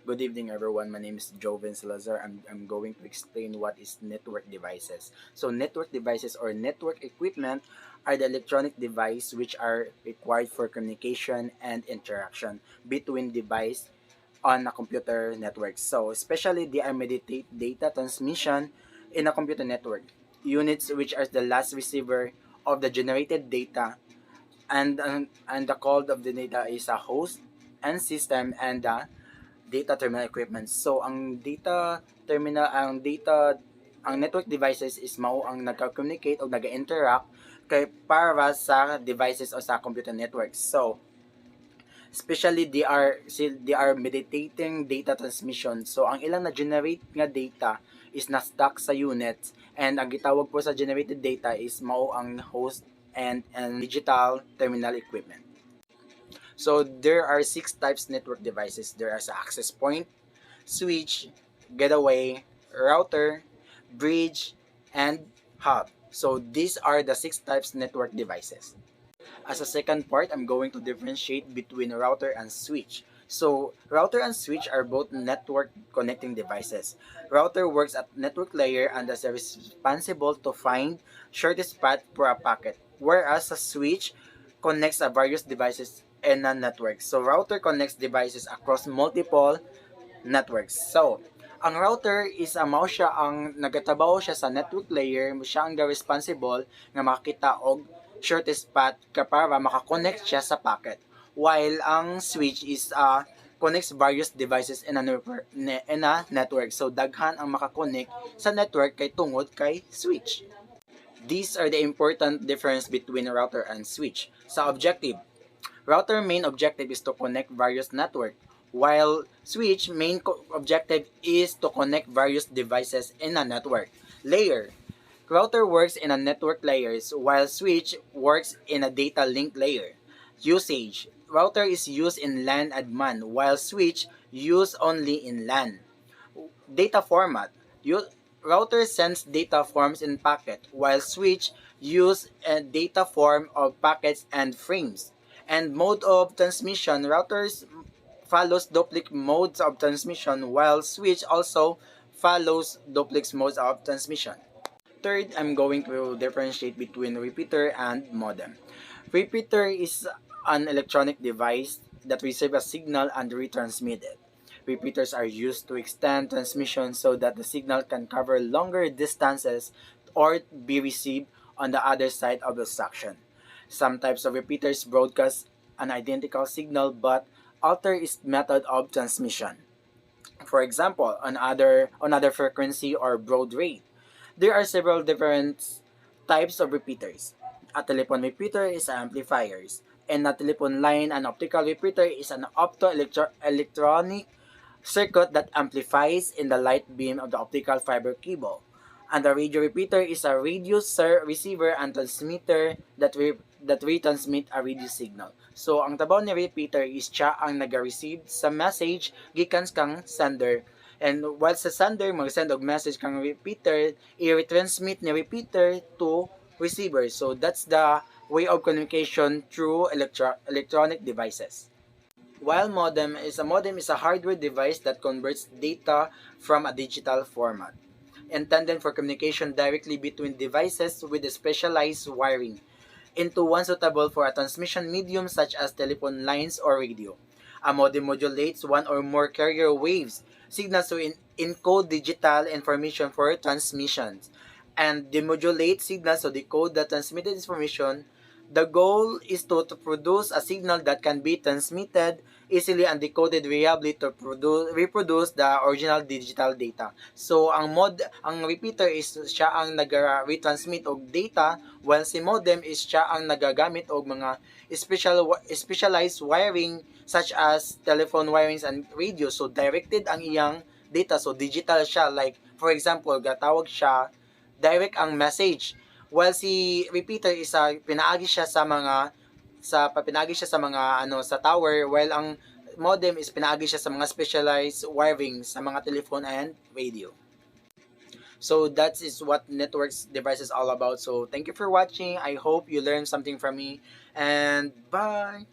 Good evening, everyone. My name is Joven Salazar. I'm going to explain what is network devices. So, network devices or network equipment are the electronic device which are required for communication and interaction between device on a computer network. So, especially they are mediate data transmission in a computer network. Units which are the last receiver of the generated data and the call of the data is a host and system and the data terminal equipment. So ang network devices is mao ang nagka-communicate o nag-interact kay para sa devices o sa computer networks. So especially they are meditating data transmission. So ang ilang na generate nga data is na stuck sa unit and ang gitawag po sa generated data is mao ang host and digital terminal equipment. So there are six types network devices. There is access point, switch, gateway, router, bridge, and hub. So these are the six types network devices. As a second part, I'm going to differentiate between router and switch. So router and switch are both network connecting devices. Router works at network layer and is responsible to find shortest path for a packet, whereas a switch connects a various devices in a network. So router connects devices across multiple networks. So, ang router is mouse siya ang nagatabaho siya sa network layer, siya ang responsible nga makita og shortest path para makakonect siya sa packet. While ang switch is connects various devices in a network. So daghan ang makakonect sa network kay tungod kay switch. These are the important difference between router and switch. Sa objective, router main objective is to connect various network, while switch main objective is to connect various devices in a network. Layer. Router works in a network layers while switch works in a data link layer. Usage. Router is used in LAN and MAN while switch used only in LAN. Data format. Router sends data forms in packet while switch use a data form of packets and frames. And mode of transmission, routers follows duplex modes of transmission while switch also follows duplex modes of transmission. Third, I'm going to differentiate between repeater and modem. Repeater is an electronic device that receives a signal and retransmit it. Repeaters are used to extend transmission so that the signal can cover longer distances or be received on the other side of the section. Some types of repeaters broadcast an identical signal but alter its method of transmission. For example, on other frequency or baud rate. There are several different types of repeaters. A telephone repeater is amplifiers, and a telephone line and optical repeater is an optoelectronic circuit that amplifies in the light beam of the optical fiber cable. And a radio repeater is a radio receiver and transmitter that retransmit a radio signal. So, ang tabaw ni repeater is siya ang nag-receive sa message gikan kang sender. And while sa sender, mag-send og message kang repeater, i-retransmit ni repeater to receiver. So, that's the way of communication through electronic devices. While modem is a hardware device that converts data from a digital format, intended for communication directly between devices with a specialized wiring, into one suitable for a transmission medium such as telephone lines or radio. A modem modulates one or more carrier waves signals to encode digital information for transmissions, and demodulate signals to decode the transmitted information. The goal is to produce a signal that can be transmitted easily and decoded reliably to reproduce the original digital data. So ang repeater is siya ang nag-retransmit og data while si modem is siya ang nagagamit og mga specialized wiring such as telephone wirings and radio. So directed ang iyang data, so digital siya, like for example gatawag siya direct ang message, while si repeater is pinaagi siya sa mga sa tower, while ang modem is pinaagi siya sa mga specialized wiring sa mga telephone and radio. So that is what networks devices all about. So thank you for watching. I hope you learned something from me, and bye.